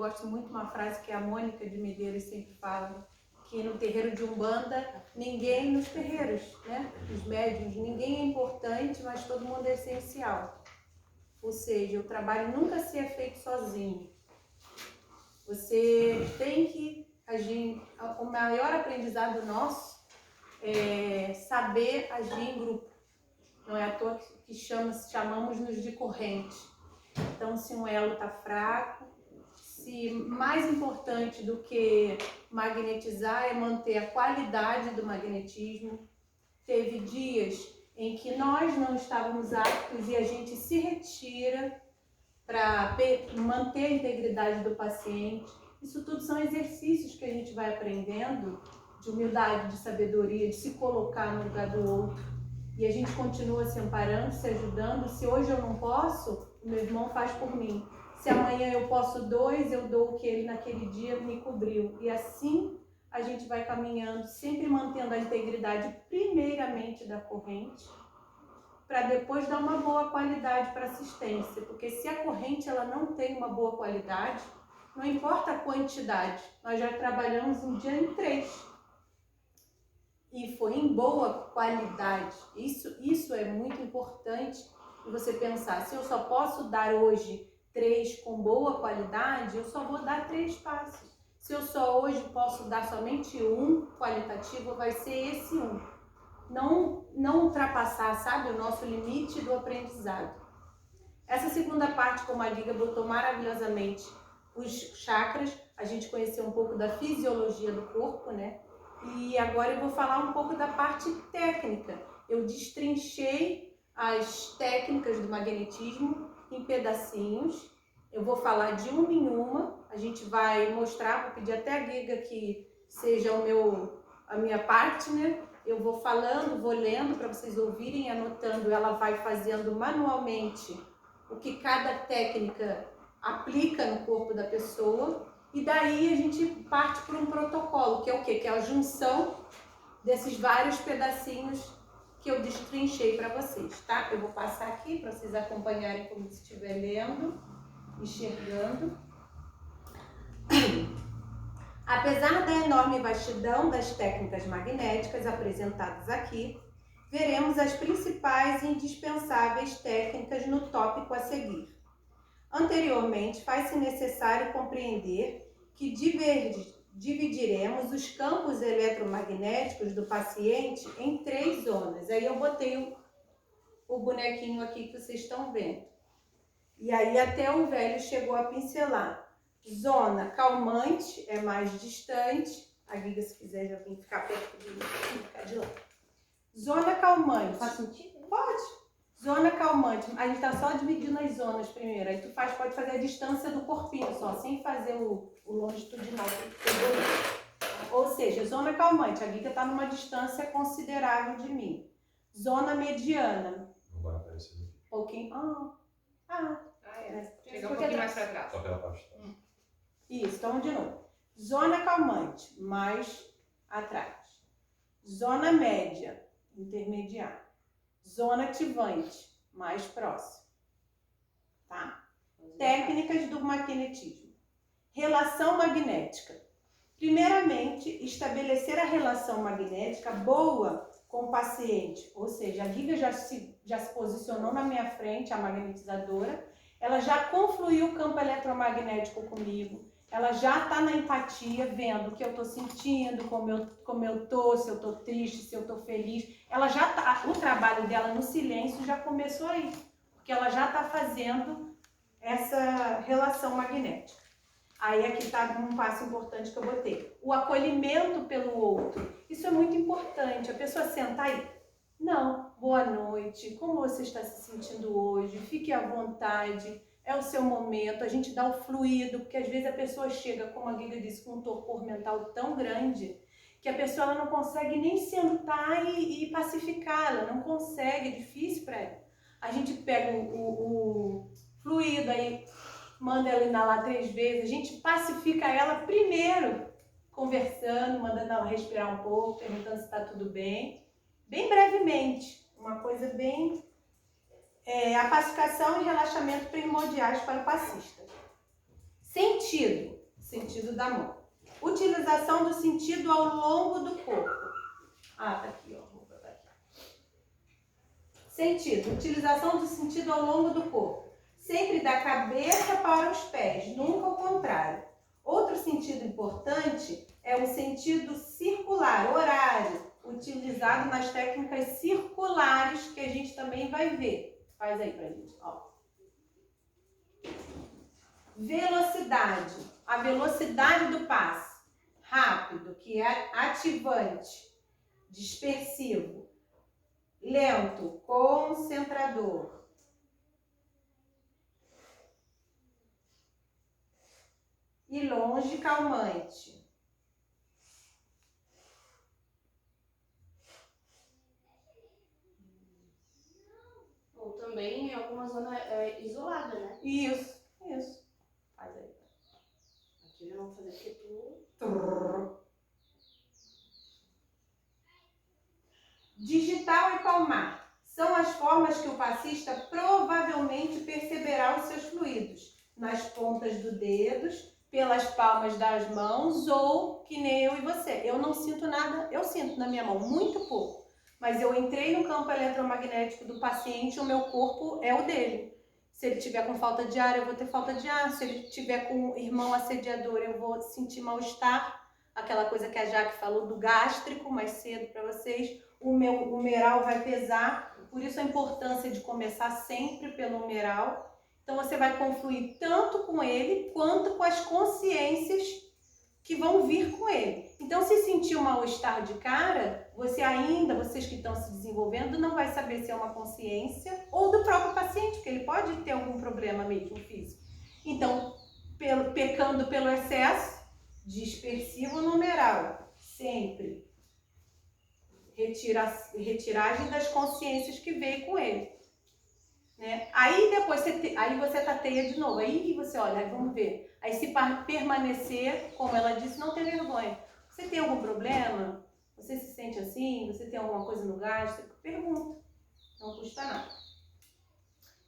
gosto muito de uma frase que a Mônica de Medeiros sempre fala, que no terreiro de Umbanda, ninguém nos terreiros, né? Os médiuns, ninguém é importante, mas todo mundo é essencial. Ou seja, o trabalho nunca é feito sozinho. Você tem que agir. O maior aprendizado nosso é saber agir em grupo. Não é à toa que chamamos-nos de corrente. Então, se um elo está fraco, se mais importante do que magnetizar é manter a qualidade do magnetismo. Teve dias em que nós não estávamos aptos e a gente se retira para manter a integridade do paciente. Isso tudo são exercícios que a gente vai aprendendo de humildade, de sabedoria, de se colocar no lugar do outro. E a gente continua se amparando, se ajudando. Se hoje eu não posso, o meu irmão faz por mim. Se amanhã eu posso 2, eu dou o que ele naquele dia me cobriu. E assim a gente vai caminhando, sempre mantendo a integridade primeiramente da corrente, para depois dar uma boa qualidade para assistência. Porque se a corrente ela não tem uma boa qualidade, não importa a quantidade, nós já trabalhamos um dia em 3. E foi em boa qualidade. Isso é muito importante você pensar. Se eu só posso dar hoje 3 com boa qualidade, eu só vou dar 3 passos. Se eu só hoje posso dar somente 1 qualitativo, vai ser esse 1. Não ultrapassar, sabe, o nosso limite do aprendizado. Essa segunda parte, como a Giga botou maravilhosamente os chakras, a gente conheceu um pouco da fisiologia do corpo, né? E agora eu vou falar um pouco da parte técnica. Eu destrinchei as técnicas do magnetismo em pedacinhos. Eu vou falar de uma em uma. A gente vai mostrar, vou pedir até a Giga que seja a minha partner. Eu vou falando, vou lendo para vocês ouvirem, anotando. Ela vai fazendo manualmente o que cada técnica aplica no corpo da pessoa. E daí a gente parte para um protocolo, que é o quê? Que é a junção desses vários pedacinhos que eu destrinchei para vocês, tá? Eu vou passar aqui para vocês acompanharem como se estiver lendo, enxergando. Apesar da enorme vastidão das técnicas magnéticas apresentadas aqui, veremos as principais e indispensáveis técnicas no tópico a seguir. Anteriormente, faz-se necessário compreender que dividiremos os campos eletromagnéticos do paciente em 3 zonas. Aí eu botei o bonequinho aqui que vocês estão vendo. E aí até o velho chegou a pincelar. Zona calmante é mais distante. A Giga, se quiser, já vem ficar perto de mim, ficar de lá. Zona calmante. Faz sentido? Pode. Zona calmante, a gente está só dividindo as zonas primeiro, aí tu pode fazer a distância do corpinho só, sem fazer o longitudinal. Ou seja, zona calmante, a Giga está numa distância considerável de mim. Zona mediana. Não vai aparecer no vídeo. Pouquinho. Chega um pouquinho mais para trás. Só pela parte. Isso, então de novo. Zona calmante, mais atrás. Zona média, intermediária. Zona ativante, mais próximo, tá? Técnicas do magnetismo. Relação magnética. Primeiramente, estabelecer a relação magnética boa com o paciente. Ou seja, a Giga já se posicionou na minha frente, a magnetizadora. Ela já confluiu o campo eletromagnético comigo. Ela já está na empatia, vendo o que eu estou sentindo, como eu estou, se eu estou triste, se eu estou feliz. Ela já tá, o trabalho dela no silêncio já começou aí, porque ela já está fazendo essa relação magnética. Aí aqui está um passo importante que eu botei. O acolhimento pelo outro. Isso é muito importante. A pessoa senta aí. Não, boa noite, como você está se sentindo hoje? Fique à vontade. É o seu momento, a gente dá o fluido, porque às vezes a pessoa chega, como a Giga disse, com um torpor mental tão grande, que a pessoa ela não consegue nem sentar e pacificar, ela não consegue, é difícil para ela. A gente pega o fluido, aí manda ela inalar 3 vezes, a gente pacifica ela primeiro, conversando, mandando ela respirar um pouco, perguntando se está tudo bem brevemente, uma coisa bem... a pacificação e relaxamento primordiais para o passista. Sentido da mão. Utilização do sentido ao longo do corpo. Tá aqui, ó. Vou botar aqui. Sentido. Utilização do sentido ao longo do corpo. Sempre da cabeça para os pés, nunca o contrário. Outro sentido importante é o sentido circular, horário, utilizado nas técnicas circulares, que a gente também vai ver. Faz aí pra gente, ó. Velocidade. A velocidade do passe. Rápido, que é ativante, dispersivo. Lento, concentrador. E longe, calmante. Ou também em alguma zona isolada, né? Isso. Faz aí. Aqui eu não vou fazer porque tu... Digital e palmar são as formas que o passista provavelmente perceberá os seus fluidos nas pontas dos dedos, pelas palmas das mãos ou que nem eu e você. Eu não sinto nada, eu sinto na minha mão muito pouco, mas eu entrei no campo eletromagnético do paciente, o meu corpo é o dele. Se ele tiver com falta de ar, eu vou ter falta de ar. Se ele tiver com irmão assediador, eu vou sentir mal-estar. Aquela coisa que a Jaque falou do gástrico mais cedo para vocês. O meu humeral vai pesar, por isso a importância de começar sempre pelo humeral. Então você vai confluir tanto com ele quanto com as consciências que vão vir com ele. Então, se sentir um mal-estar de cara, vocês que estão se desenvolvendo, não vai saber se é uma consciência ou do próprio paciente, porque ele pode ter algum problema mesmo físico. Então, pecando pelo excesso, dispersivo numeral, sempre. Retiragem das consciências que veio com ele. Né? Aí depois você tateia de novo, aí você olha, aí vamos ver. Aí se permanecer, como ela disse, não ter vergonha. Você tem algum problema? Você se sente assim? Você tem alguma coisa no gástrico? Pergunta, não custa nada.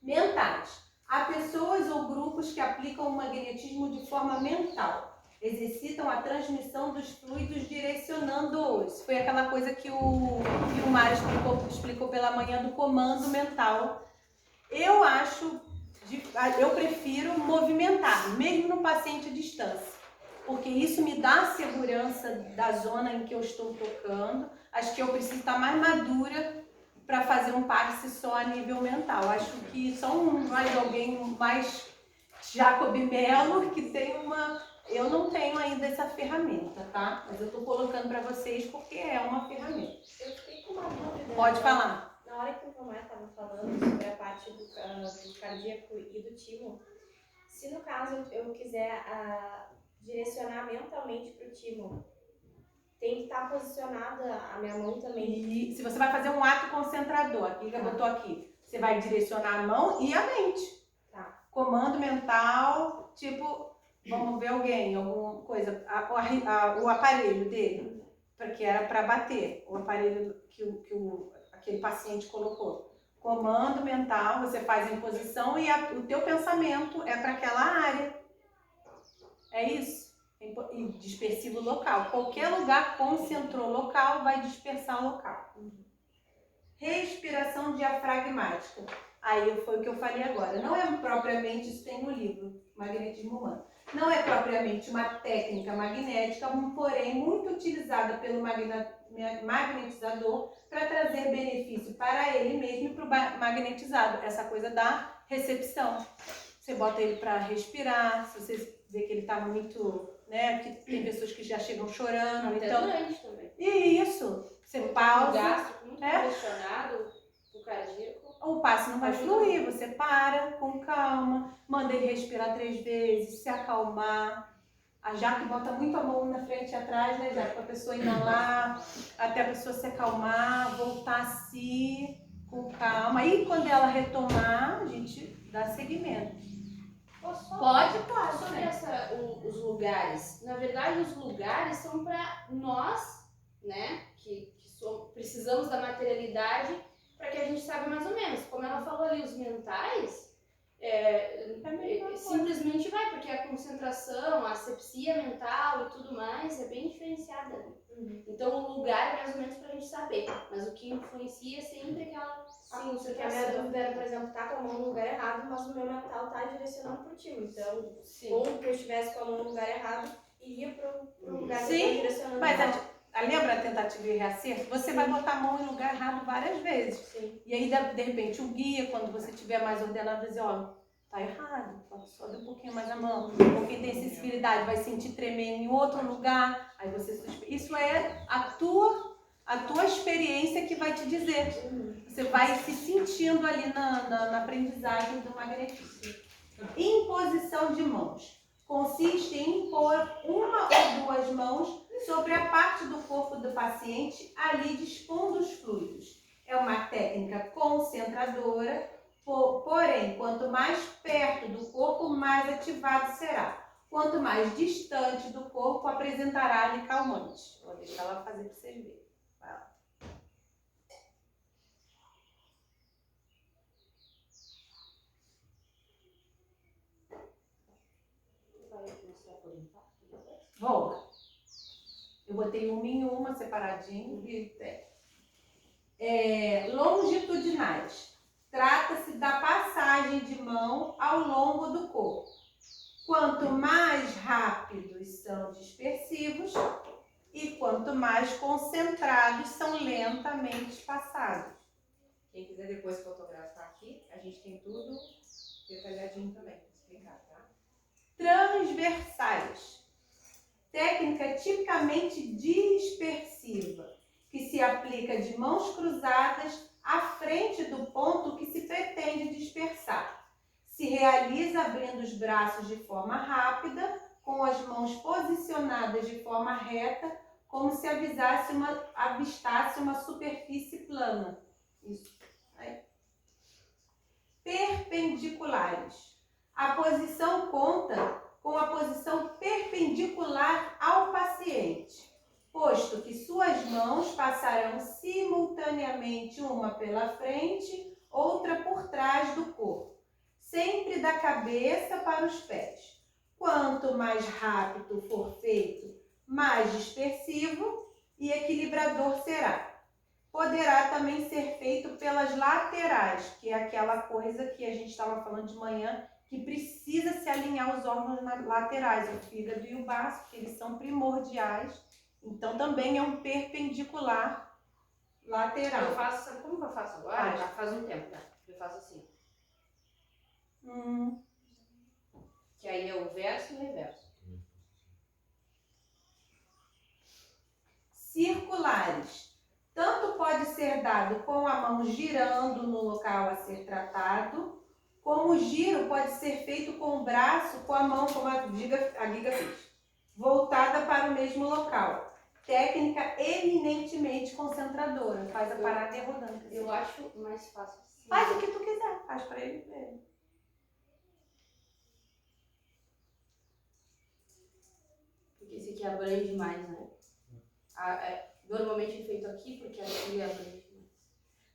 Mentais. Há pessoas ou grupos que aplicam o magnetismo de forma mental. Exercitam a transmissão dos fluidos direcionando-os. Foi aquela coisa que o Mário explicou pela manhã do comando mental. Eu prefiro movimentar, mesmo no paciente à distância, porque isso me dá a segurança da zona em que eu estou tocando. Acho que eu preciso estar mais madura para fazer um passe só a nível mental. Acho que só alguém mais Jacob Mello que tem uma... Eu não tenho ainda essa ferramenta, tá? Mas eu estou colocando para vocês porque é uma ferramenta. Eu fiquei com uma dúvida. Pode falar. Na hora que o Tomás estava falando sobre a parte do cardíaco e do timo, se no caso eu quiser direcionar mentalmente para o timo, tem que estar posicionada a minha mão também. E se você vai fazer um ato concentrador, aqui que eu botou aqui, você vai direcionar a mão e a mente. Tá. Comando mental, tipo, vamos ver alguém, alguma coisa, o aparelho dele, porque era para bater, o aparelho que aquele paciente colocou. Comando mental, você faz em posição e o teu pensamento é para aquela área. É isso. E dispersivo local. Qualquer lugar concentrou local, vai dispersar local. Respiração diafragmática. Aí foi o que eu falei agora. Não é propriamente, isso tem no livro, Magnetismo Humano. Não é propriamente uma técnica magnética, porém muito utilizada pelo magnetizador para trazer benefício para ele mesmo e para o magnetizado. Essa coisa da recepção. Você bota ele para respirar, se você vê que ele está muito, né? Que tem pessoas que já chegam chorando. Até então, durante também. E isso. Você pausa. O gástrico muito congestionado, o cardíaco. O passe não vai fluir, você para com calma, manda ele respirar 3 vezes, se acalmar. A Jaque bota muito a mão na frente e atrás, né, Jaque? Para a pessoa inalar, até a pessoa se acalmar, voltar a si, com calma. Aí quando ela retomar, a gente dá seguimento. Pode. Sobre os lugares. Na verdade, os lugares são para nós, né, que precisamos da materialidade, para que a gente saiba mais ou menos. Como ela falou ali, os mentais, simplesmente vai, porque a concentração, a asepsia mental e tudo mais é bem diferenciada. Né? Então o lugar é mais ou menos pra gente saber, mas o que influencia é sempre aquela Sim, porque a minha dúvida era, por exemplo, tá com a mão no lugar errado, mas o meu mental tá direcionando pro time. Então, ou que eu estivesse com a mão no lugar errado, iria pro lugar que eu tô direcionando. Mas lembra a tentativa e reacerto? Você vai botar a mão em lugar errado várias vezes. Sim. E aí, de repente, o guia, quando você estiver mais ordenado, vai dizer, ó, tá errado, sobe um pouquinho mais a mão. Ou quem tem sensibilidade vai sentir tremer em outro lugar, aí você isso é a tua experiência que vai te dizer. Você vai se sentindo ali na aprendizagem do magnetismo. Imposição de mãos. Consiste em impor uma ou duas mãos sobre a parte do corpo do paciente, ali dispondo os fluidos. É uma técnica concentradora, porém, quanto mais perto do corpo, mais ativado será. Quanto mais distante do corpo, apresentará ali calmante. Vou deixar ela fazer para vocês verem. Vai lá. Vou. Eu botei uma em uma, separadinho. Longitudinais. Trata-se da passagem de mão ao longo do corpo. Quanto mais rápidos são dispersivos e quanto mais concentrados são lentamente passados. Quem quiser depois fotografar aqui, a gente tem tudo detalhadinho também para explicar, tá? Transversais. Técnica tipicamente dispersiva, que se aplica de mãos cruzadas à frente do ponto que se pretende dispersar. Se realiza abrindo os braços de forma rápida, com as mãos posicionadas de forma reta, como se avistasse uma superfície plana. Isso. Aí. Perpendiculares. A posição conta com a posição perpendicular ao paciente, posto que suas mãos passarão simultaneamente uma pela frente, outra por trás do corpo, sempre da cabeça para os pés. Quanto mais rápido for feito, mais dispersivo e equilibrador será. Poderá também ser feito pelas laterais, que é aquela coisa que a gente estava falando de manhã, que precisa se alinhar os órgãos laterais, o fígado e o baço, que eles são primordiais. Então, também é um perpendicular lateral. Eu faço, sabe como que eu faço agora? Já faz um tempo, né? Eu faço assim. Que aí é o verso e o reverso. Circulares. Tanto pode ser dado com a mão girando no local a ser tratado, como o giro pode ser feito com o braço, com a mão, como a Giga fez, voltada para o mesmo local. Técnica eminentemente concentradora. Faz a parada e rodando. Eu acho mais fácil assim. Faz o que tu quiser, faz para ele ver. Porque esse aqui abrange mais, né? Normalmente é feito aqui, porque aqui abrange mais.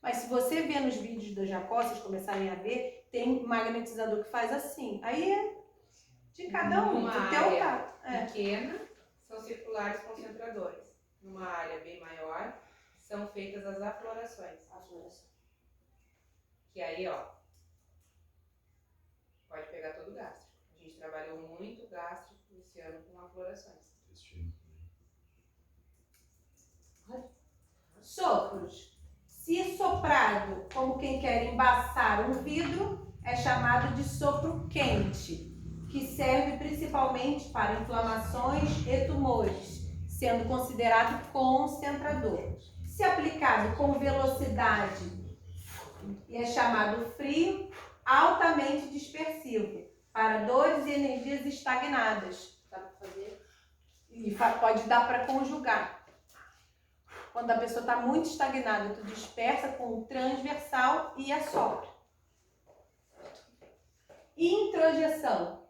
Mas se você ver nos vídeos da Jacó, vocês começarem a ver, tem magnetizador que faz assim. Aí é de cada um. Numa do teu área caso. pequena, são circulares concentradores. Numa área bem maior, são feitas as aflorações. Que aí, ó, pode pegar todo o gástrico. A gente trabalhou muito o gástrico esse ano com aflorações. Sopros. Se soprado como quem quer embaçar um vidro, é chamado de sopro quente, que serve principalmente para inflamações e tumores, sendo considerado concentrador. Se aplicado com velocidade, é chamado frio, altamente dispersivo, para dores e energias estagnadas. Dá pra fazer? E pode dar para conjugar. Quando a pessoa está muito estagnada, tu dispersa com o transversal e assopra. Introjeção.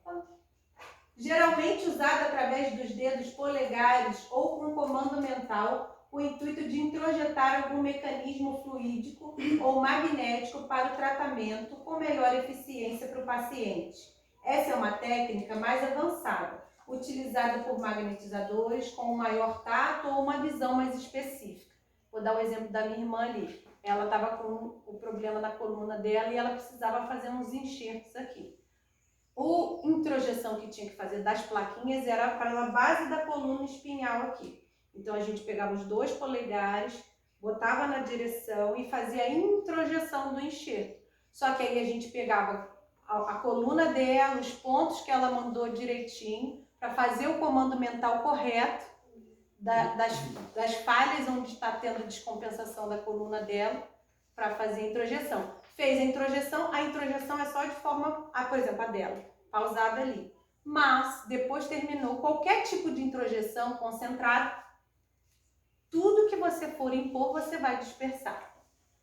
Geralmente usada através dos dedos polegares ou com comando mental, com o intuito de introjetar algum mecanismo fluídico ou magnético para o tratamento com melhor eficiência para o paciente. Essa é uma técnica mais avançada, utilizada por magnetizadores com um maior tato ou uma visão mais específica. Vou dar o exemplo da minha irmã ali. Ela estava com o problema na coluna dela e ela precisava fazer uns enxertos aqui. A introjeção que tinha que fazer das plaquinhas era para a base da coluna espinhal aqui. Então a gente pegava os 2 polegares, botava na direção e fazia a introjeção do enxerto. Só que aí a gente pegava a coluna dela, os pontos que ela mandou direitinho, para fazer o comando mental correto das falhas onde está tendo descompensação da coluna dela, para fazer a introjeção. Fez a introjeção é só de forma, por exemplo, a dela, pausada ali. Mas, depois terminou qualquer tipo de introjeção concentrada, tudo que você for impor, você vai dispersar,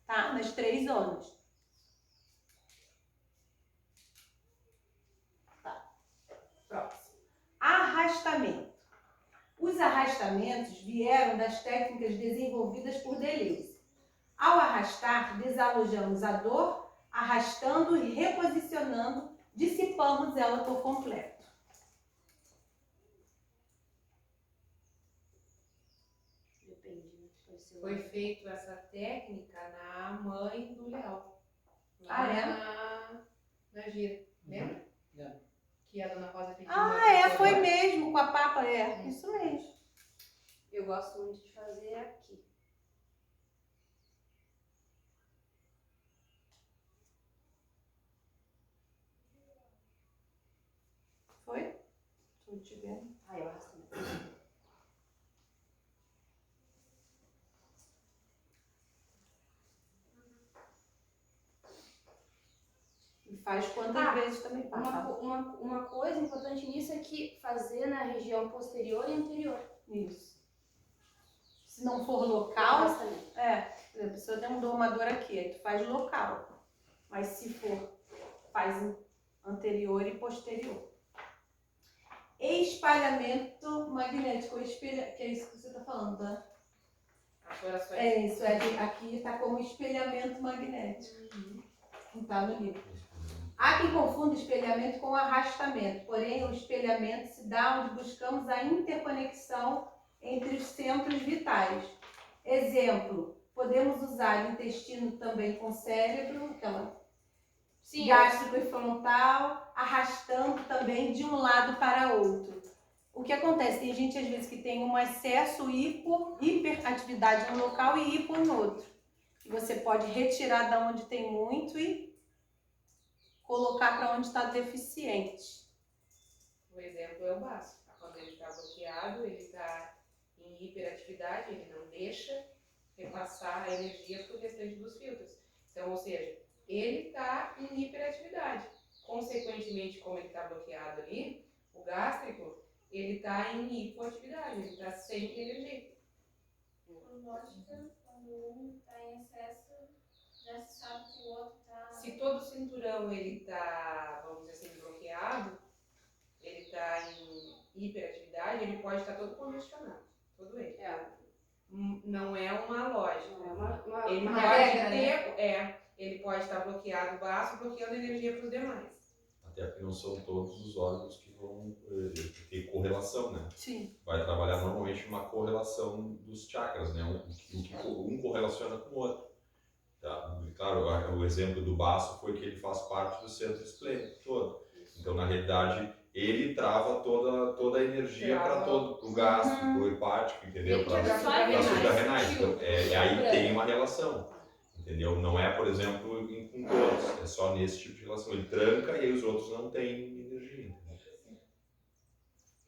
tá? Nas 3 zonas. Tá. Próximo. Arrastamento. Os arrastamentos vieram das técnicas desenvolvidas por Deleuze. Ao arrastar, desalojamos a dor, arrastando e reposicionando, dissipamos ela por completo. Foi feita essa técnica na mãe do Léo. Ah, é? Na gira. Lembra? Lembro. Que a dona Rosa pediu. Foi mesmo, com a papa, isso mesmo. Eu gosto muito de fazer aqui. Foi? Tô te vendo. Eu arrasto também. E faz quantas vezes também passa. Uma coisa importante nisso é que fazer na região posterior e anterior. Isso. Se não for local, por exemplo, a pessoa tem uma dor aqui, aí tu faz local. Mas se for, faz anterior e posterior. Espalhamento magnético, que é isso que você está falando, tá? É isso, aqui está como espelhamento magnético. Não está no livro. Há quem confunda espelhamento com arrastamento, porém o espelhamento se dá onde buscamos a interconexão entre os centros vitais. Exemplo, podemos usar o intestino também com cérebro, gástrico e frontal, arrastando também de um lado para outro. O que acontece? Tem gente às vezes que tem um excesso hiperatividade no local e hipo no outro. E você pode retirar da onde tem muito e colocar para onde está deficiente. O exemplo é o baço. Quando ele está bloqueado, ele está em hiperatividade, ele não deixa repassar a energia para o restante dos filtros. Então, ou seja, ele está em hiperatividade. Consequentemente, como ele está bloqueado ali, o gástrico, ele está em hipoatividade, ele está sem energia. Por lógica, quando um está em excesso, já se sabe que o outro está... Se todo o cinturão ele está, vamos dizer assim, bloqueado, ele está em hiperatividade, ele pode estar todo congestionado, todo ele. Não é uma lógica. Ele uma pode regra, ele pode estar bloqueado o baço, bloqueando energia para os demais. Até porque não são todos os órgãos que vão ter correlação, né? Sim. Vai trabalhar normalmente uma correlação dos chakras, né? Um correlaciona com o outro. Tá? Claro, o exemplo do baço foi que ele faz parte do centro esplênico todo. Então, na realidade, ele trava toda a energia para todo o gástrico, para o hepático, entendeu? Para as suprarrenais. Então, aí tem uma relação, entendeu? Não é, por exemplo, com todos, é só nesse tipo de relação. Ele tranca e aí os outros não têm energia.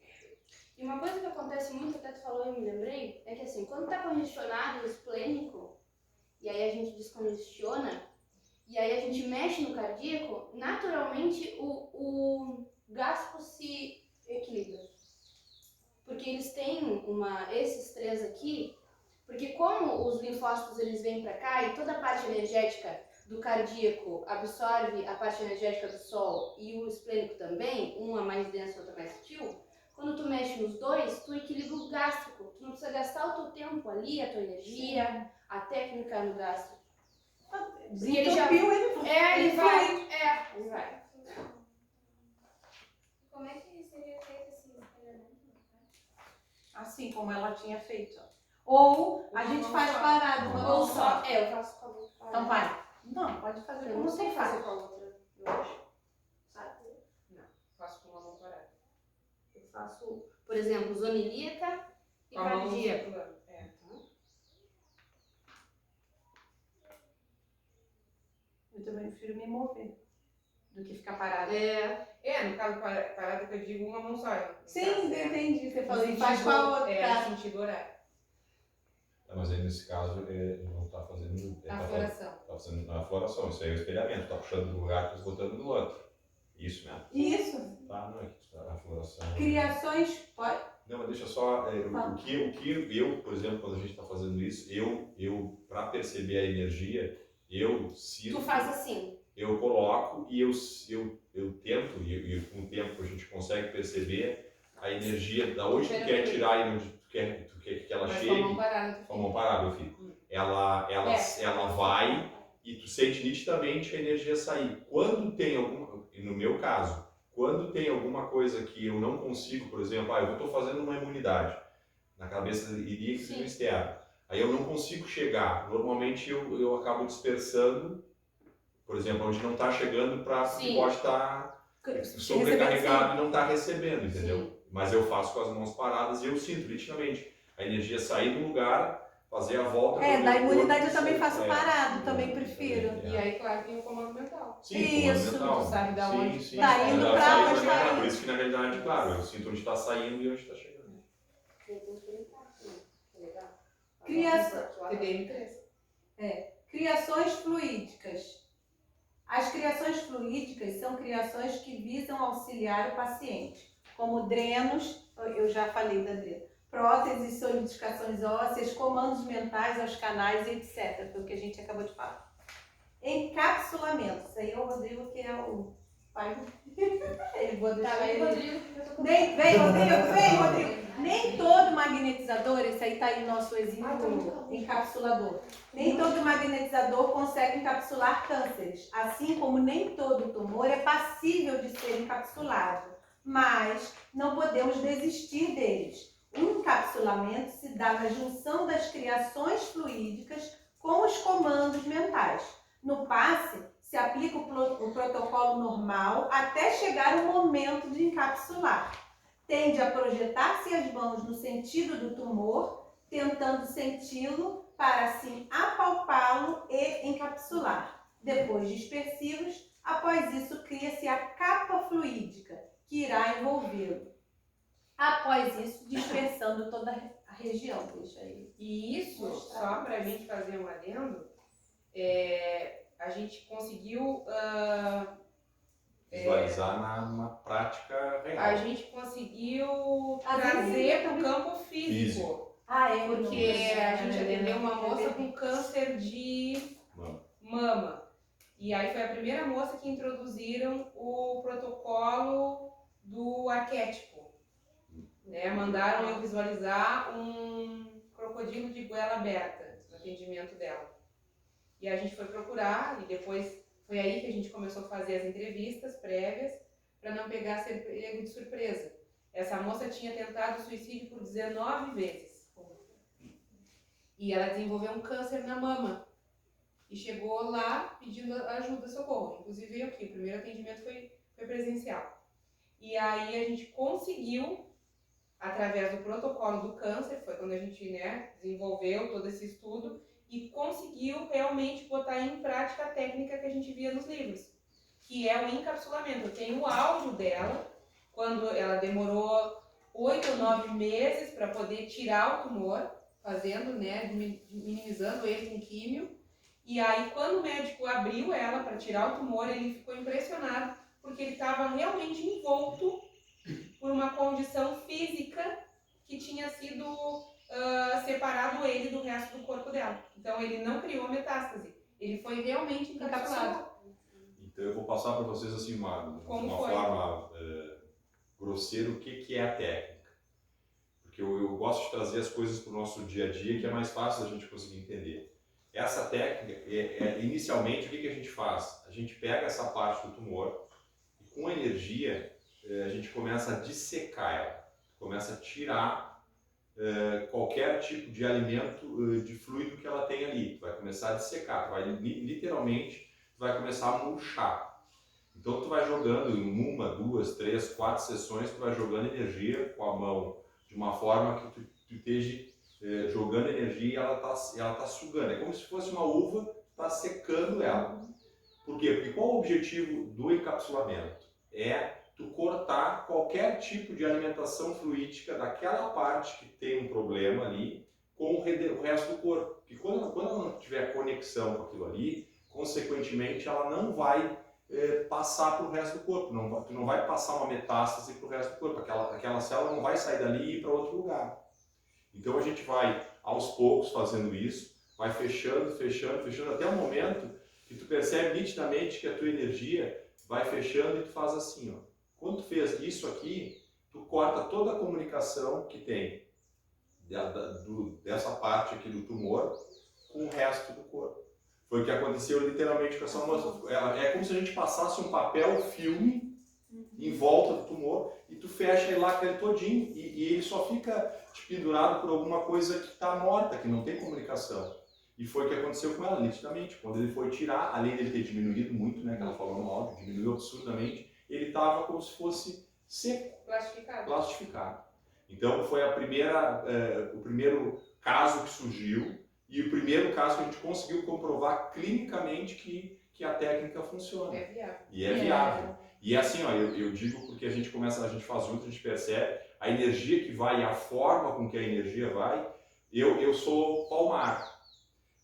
Entendeu? E uma coisa que acontece muito, até tu falou e eu me lembrei, é que assim, quando tá congestionado o esplênico, e aí a gente descongestiona, e aí a gente mexe no cardíaco, naturalmente o gástrico se equilibra. Porque eles têm esses 3 aqui, porque como os linfócitos eles vêm para cá e toda a parte energética do cardíaco absorve a parte energética do sol e o esplênico também, uma mais densa, outra mais sutil, Quando tu mexe nos dois, tu equilibra o gástrico. Tu não precisa gastar o teu tempo ali, a tua energia, a técnica no gástrico. Desentupiu, ele Ele vai. flui. Ele vai. Como é que seria feito esse espelhamento? Assim como ela tinha feito. Ou a gente faz parado, uma Ou mão só. só. Eu faço com a boca. Então vai. Não, pode fazer Eu como não sei você fazer faz. com a outra, eu acho. Sabe? Faço com uma mão parada. Eu faço, por exemplo, zona ilíaca e Com a mão cardíaco. circulando. É. Eu também prefiro me mover do que ficar parado. No caso parada que eu digo uma mão só. Sim, eu entendi. Você falou, No e faz com a outra. É, sentido horário. Mas aí nesse caso não está fazendo. A floração. Tá fazendo na floração, isso aí é o espelhamento, tá puxando do lugar e botando no outro. Isso mesmo. Isso. Tá, não, é que a floração. Criações, pode. Não, mas deixa só. O que eu, por exemplo, quando a gente está fazendo isso, eu para perceber a energia, eu sinto. Tu faz assim. Eu coloco e eu tento, e com o tempo a gente consegue perceber a energia da onde tu quer tirar e onde tu quer que ela Mas chegue. com a mão parada, tu Com a mão parada eu fico. Ela vai e tu sente nitidamente a energia sair. Quando tem no meu caso, quando tem alguma coisa que eu não consigo, por exemplo, eu estou fazendo uma imunidade na cabeça ilíaca e no externo. Aí eu não consigo chegar. Normalmente eu acabo dispersando, por exemplo, onde não está chegando para que pode estar sobrecarregado e não está recebendo, entendeu? Sim. Mas eu faço com as mãos paradas e eu sinto nitidamente a energia sair do lugar, fazer a volta. Da imunidade eu também corpo, faço parado, também prefiro. E aí, claro, tem o comando mental. Sim, Isso, comando mental. tu sabe da onde sim, tá sim, indo ela pra sai onde pra tá cá. indo. Por isso que na realidade, claro, eu sinto onde está saindo e onde está chegando. TDM3. Criações fluídicas. As criações fluídicas são criações que visam auxiliar o paciente, como drenos, eu já falei da dreno, próteses, solidificações ósseas, comandos mentais aos canais, etc. Foi o que a gente acabou de falar. Encapsulamentos. Aí é o Rodrigo, que é o pai do... Ele vou deixar ele... Vem, Rodrigo. Nem todo magnetizador, esse aí tá aí nosso exemplo encapsulador. Nem todo magnetizador consegue encapsular cânceres, assim como nem todo tumor é passível de ser encapsulado, mas não podemos desistir deles. O encapsulamento se dá na junção das criações fluídicas com os comandos mentais. No passe, se aplica o protocolo normal até chegar o momento de encapsular. Tende a projetar-se as mãos no sentido do tumor, tentando senti-lo para assim apalpá-lo e encapsular. Depois dispersivos, após isso cria-se a capa fluídica, que irá envolvê-lo. Após isso, dispersando toda a região. Deixa aí. E isso, Mostrar. só para a gente fazer um adendo, a gente conseguiu... Visualizar na prática real. A gente conseguiu Às trazer vezes para o campo físico. Porque a gente atendeu uma moça com câncer de mama. E aí foi a primeira moça que introduziram o protocolo do arquétipo. Né? Mandaram eu visualizar um crocodilo de goela aberta no atendimento dela. E a gente foi procurar e depois foi aí que a gente começou a fazer as entrevistas prévias para não pegar ser pego de surpresa. Essa moça tinha tentado suicídio por 19 vezes. E ela desenvolveu um câncer na mama. E chegou lá pedindo ajuda, socorro. Inclusive veio aqui, o primeiro atendimento foi presencial. E aí a gente conseguiu, através do protocolo do câncer, foi quando a gente desenvolveu todo esse estudo, e conseguiu realmente botar em prática a técnica que a gente via nos livros, que é o encapsulamento. Eu tenho o áudio dela, quando ela demorou 8 ou 9 meses para poder tirar o tumor, fazendo, minimizando ele com químio. E aí, quando o médico abriu ela para tirar o tumor, ele ficou impressionado, porque ele estava realmente envolto por uma condição física que tinha sido separado ele do resto do corpo dela. Então, ele não criou metástase, ele foi realmente encapsulado. Então, eu vou passar para vocês assim uma Como foi? forma grosseiro o que é a técnica. Porque eu gosto de trazer as coisas para o nosso dia a dia, que é mais fácil a gente conseguir entender. Essa técnica, inicialmente, o que a gente faz? A gente pega essa parte do tumor e com a energia a gente começa a dissecar ela, começa a tirar qualquer tipo de alimento, de fluido que ela tem ali. Tu vai começar a dissecar, tu vai literalmente vai começar a murchar. Então tu vai jogando em 1, 2, 3, 4 sessões, tu vai jogando energia com a mão de uma forma que tu esteja jogando energia e ela tá sugando. É como se fosse uma uva, tá secando ela. Por quê? Porque qual o objetivo do encapsulamento? É tu cortar qualquer tipo de alimentação fluídica daquela parte que tem um problema ali com o resto do corpo. Porque quando ela não tiver conexão com aquilo ali, consequentemente ela não vai passar para o resto do corpo. Tu não vai passar uma metástase para o resto do corpo. Aquela célula não vai sair dali e ir para outro lugar. Então a gente vai aos poucos fazendo isso, vai fechando, até o momento que tu percebe nitidamente que a tua energia vai fechando e tu faz assim, ó. Quando tu fez isso aqui, tu corta toda a comunicação que tem dessa parte aqui do tumor com o resto do corpo. Foi o que aconteceu literalmente com essa moça. É como se a gente passasse um papel filme em volta do tumor e tu fecha ele lá aquele todinho e ele só fica pendurado por alguma coisa que está morta, que não tem comunicação. E foi o que aconteceu com ela, nitidamente. Quando ele foi tirar, além dele ter diminuído muito, né, que ela falou no áudio, diminuiu absurdamente, ele estava como se fosse seco, plastificado. Então foi o primeiro caso que surgiu e o primeiro caso que a gente conseguiu comprovar clinicamente que a técnica funciona. É viável. E é viável. E assim, ó, eu digo porque a gente faz junto, a gente percebe a energia que vai e a forma com que a energia vai. Eu sou palmar.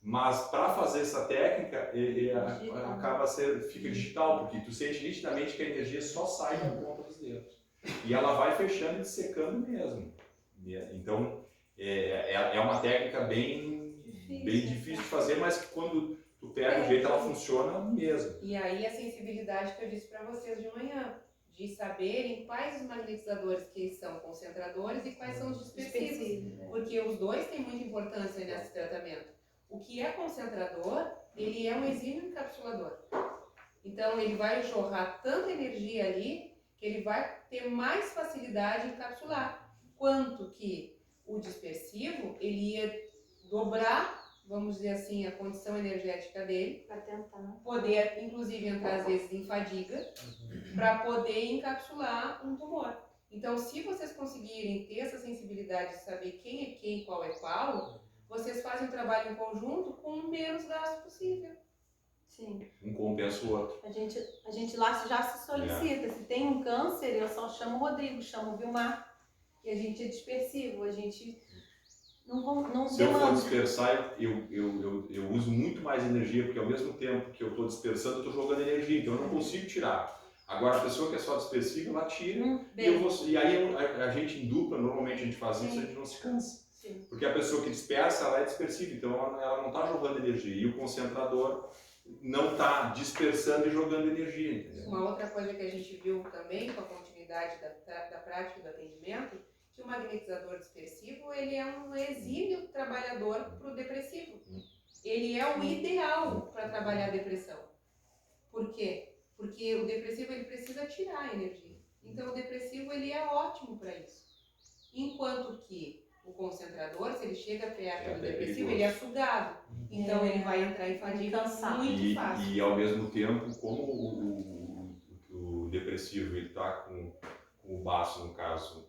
Mas para fazer essa técnica, fica digital, porque tu sente nitidamente que a energia só sai da ponta dos dedos. E ela vai fechando e secando mesmo. Então, é uma técnica bem difícil de fazer, mas que quando tu pega o jeito, ela funciona mesmo. E aí a sensibilidade que eu disse para vocês de manhã, de saberem quais os magnetizadores que são concentradores e quais são os dispersivos. Porque os dois têm muita importância nesse tratamento. O que é concentrador, ele é um exímio encapsulador. Então, ele vai jorrar tanta energia ali que ele vai ter mais facilidade em encapsular. Quanto que o dispersivo, ele ia dobrar, vamos dizer assim, a condição energética dele. Para tentar. Poder, inclusive, entrar às vezes em fadiga, para poder encapsular um tumor. Então, se vocês conseguirem ter essa sensibilidade de saber quem é quem, qual é qual, vocês fazem um trabalho em conjunto com o menos gasto possível. Sim. Um compensa o outro. A gente lá já se solicita. Se tem um câncer, eu só chamo o Rodrigo, chamo o Vilmar. E a gente é dispersivo, a gente não Se eu for demanda. dispersar, eu uso muito mais energia, porque ao mesmo tempo que eu estou dispersando, eu estou jogando energia, então eu não consigo tirar. Agora, a pessoa que é só dispersiva, ela tira, e aí a gente em dupla, normalmente a gente faz isso, a gente não se cansa. Sim. Porque a pessoa que dispersa, ela é dispersiva, então ela não está jogando energia. E o concentrador não está dispersando e jogando energia. Entendeu? Uma outra coisa que a gente viu também com a continuidade da prática do atendimento, que o magnetizador dispersivo, ele é um exímio trabalhador para o depressivo. Ele é o ideal para trabalhar a depressão. Por quê? Porque o depressivo ele precisa tirar a energia. Então o depressivo ele é ótimo para isso. Enquanto que o concentrador, se ele chega perto do depressivo, ele é sugado. Então ele vai entrar em fadiga muito fácil. E ao mesmo tempo, como o depressivo está com o baço, no caso,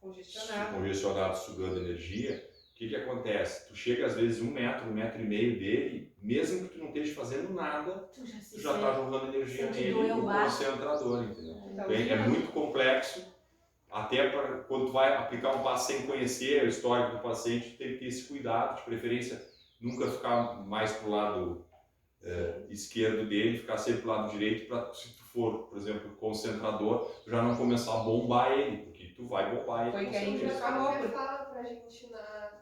congestionado, sugando energia, o que acontece? Tu chega às vezes 1 metro, 1,5 metro dele, mesmo que tu não esteja fazendo nada, tu já está jogando energia nele, no concentrador, entendeu? Então, é muito complexo. Até para quando tu vai aplicar um passo sem conhecer o histórico do paciente, tem que ter esse cuidado, de preferência nunca ficar mais para o lado esquerdo dele, ficar sempre para o lado direito, para se tu for, por exemplo, concentrador, tu já não começar a bombar ele, porque tu vai bombar ele. Foi que a gente já falou. Você fala pra gente,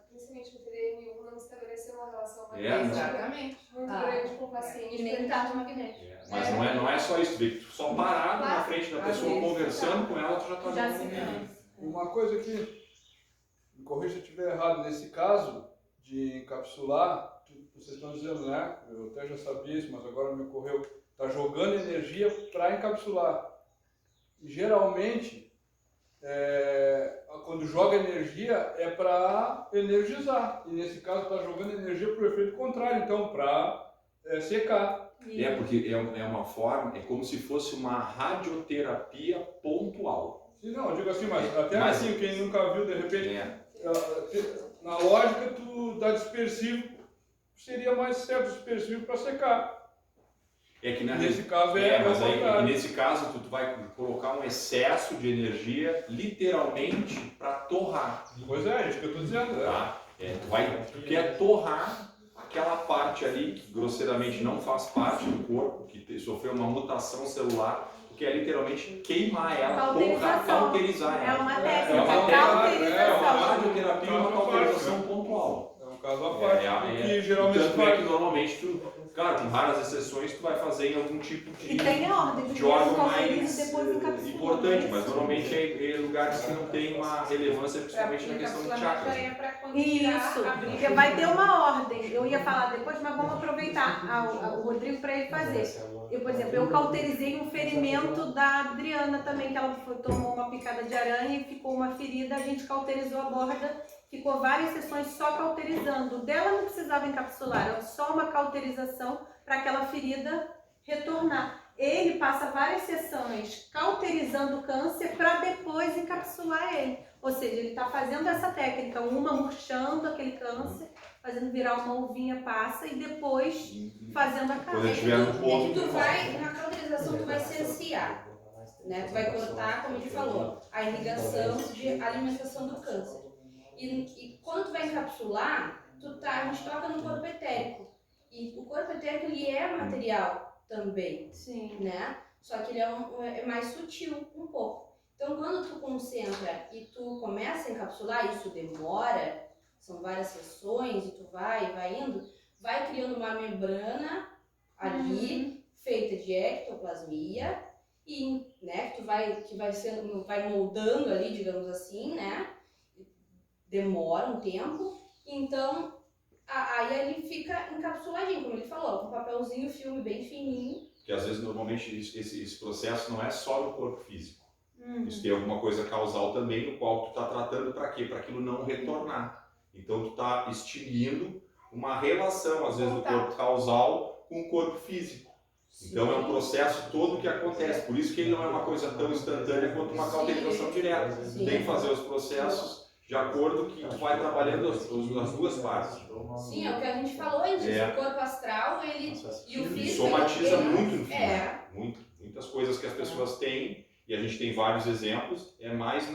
principalmente no TDM1, não estabelecer uma relação mais Exatamente. muito Ah, grande com o paciente. E nem tato magnético. Mas não é só isso, tu vê que tu só parado na frente da pessoa, conversando com ela, tu já tá Já vendo se energia. cansa. Uma coisa que, me corrija se eu estiver errado, nesse caso de encapsular, vocês estão dizendo, né? Eu até já sabia isso, mas agora me ocorreu. Está jogando energia para encapsular. E geralmente, quando joga energia é para energizar. E nesse caso está jogando energia para o efeito contrário, então para secar. Porque é uma forma, é como se fosse uma radioterapia pontual. Sim, não, eu digo assim, mas até Mas- assim, quem nunca viu, de repente, É. na lógica, tu dá dispersivo, seria mais certo dispersivo para secar. É que Nesse caso mas ao aí, contrário. nesse caso tu vai colocar um excesso de energia literalmente para torrar, Pois é isso que eu estou dizendo. né? tá? Tu quer torrar aquela parte ali que grosseiramente não faz parte do corpo, que sofreu uma mutação celular, tu quer literalmente queimar ela, torrar, cauterizar É ela. uma É técnica, uma cauterização. radioterapia e uma cauterização pontual. É um caso à parte, que E geralmente tanto é faz. que normalmente claro, com raras exceções, tu vai fazer em algum tipo E tem a ordem, de primeiro órgão cauteriza, mais depois encapsula. importante, mas normalmente é lugares que não tem uma relevância, principalmente na questão de chakras. Isso, porque vai ter uma ordem. Eu ia falar depois, mas vamos aproveitar o Rodrigo para ele fazer. Eu, por exemplo, eu cauterizei um ferimento da Adriana também, que ela tomou uma picada de aranha e ficou uma ferida, a gente cauterizou a borda, ficou várias sessões só cauterizando. O dela não precisava encapsular, era só uma cauterização para aquela ferida retornar. Ele passa várias sessões cauterizando o câncer para depois encapsular ele. Ou seja, ele está fazendo essa técnica, uma murchando aquele câncer, fazendo virar uma uvinha, passa, e depois fazendo a Quando cara. ele tiver no ponto, Tu vai, na cauterização, tu vai cercear, né? Tu vai cortar, como a gente falou, a irrigação de alimentação do câncer. E quando tu vai encapsular, a gente toca no corpo etérico. E o corpo etérico, ele é material também, Sim. né? Só que ele é mais sutil um pouco. Então, quando tu concentra e tu começa a encapsular, isso demora, são várias sessões, e tu vai indo, vai criando uma membrana ali, feita de ectoplasmia, e, né, que vai moldando ali, digamos assim, né? Demora um tempo, então aí ele fica encapsuladinho, como ele falou, com papelzinho, filme bem fininho. que às vezes normalmente esse processo não é só no corpo físico. Isso tem alguma coisa causal também, no qual tu está tratando para quê? Para aquilo não retornar. Então tu está extinguindo uma relação, às vezes, do corpo causal com o corpo físico. Então é um processo todo que acontece. Por isso que ele não é uma coisa tão instantânea quanto uma cauterização direta. Tu tem que fazer os processos de acordo que tu vai trabalhando as duas partes. Sim, é o que a gente falou antes, o corpo astral, ele e o E físico... somatiza muito no final. É. Muitas coisas que as pessoas têm, e a gente tem vários exemplos, é mais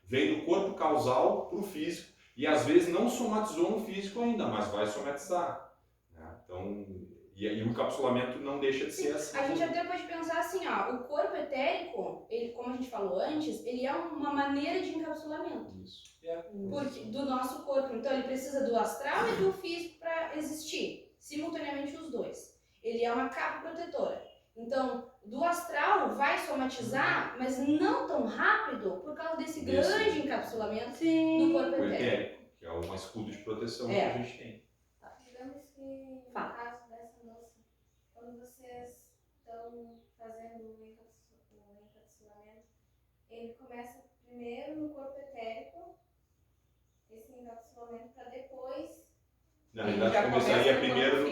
vem do corpo causal para o físico. E às vezes não somatizou no físico ainda, mas vai somatizar. Né? Então, e aí o encapsulamento não deixa de ser assim. A gente até pode pensar assim, ó, o corpo etérico, ele, como a gente falou antes, ele é uma maneira de encapsulamento. Isso. Porque, do nosso corpo. Então ele precisa do astral e do físico para existir, simultaneamente os dois. Ele é uma capa protetora. Então, do astral vai somatizar, mas não tão rápido por causa desse grande encapsulamento do corpo O etérico. etérico, que é um escudo de proteção que a gente tem. Digamos que, no caso dessa moça, quando vocês estão fazendo o encapsulamento, ele começa primeiro no corpo etérico, esse encapsulamento, para depois... Na realidade, começaria primeiro,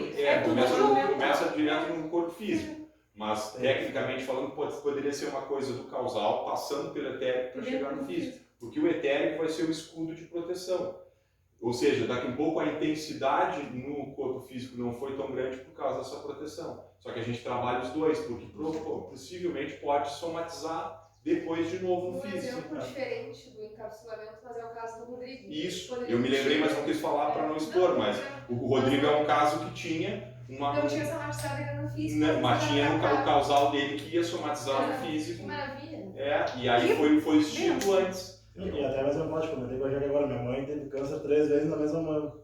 começa direto no corpo físico. Mas, tecnicamente falando, poderia ser uma coisa do causal, passando pelo etérico para chegar no físico. Porque o etérico vai ser o escudo de proteção. Ou seja, daqui a pouco a intensidade no corpo físico não foi tão grande por causa dessa proteção. Só que a gente trabalha os dois, porque possivelmente pode somatizar depois de novo no Um físico. exemplo diferente do encapsulamento, mas é o caso do Rodrigo. Isso, eu me lembrei, mas não quis falar para não expor, mas o Rodrigo é um caso que tinha uma... Não tinha somatizado ainda no físico. Mas tinha o causal dele que ia somatizar no físico. Que maravilha. E aí foi extinto antes. E até mesmo pode comentei com a gente agora, minha mãe teve câncer 3 vezes na mesma mama.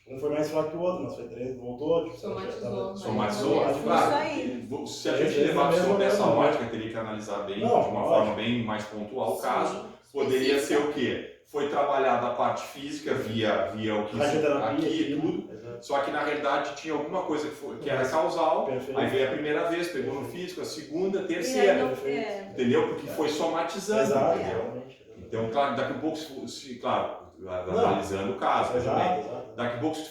Um foi mais fraco que o outro, mas foi 3, voltou. Tipo, Somatizou. Somatizou, Isso claro. aí. Se a gente levar sob essa ótica, teria que analisar bem, Não, de uma lógico. forma bem mais pontual o caso. Poderia ser o quê? Foi trabalhada a parte física via o que Radioterapia, aqui e aquilo. tudo. Exato. Só que na realidade tinha alguma coisa que era causal. Perfeito. Aí veio a primeira vez, pegou no físico, a segunda, a E aí terceira. não, perfeito. Entendeu? Porque foi somatizando. Exato, Entendeu? exatamente. Então, claro, daqui a pouco, claro, analisando o caso também. Exato. Daqui a pouco, se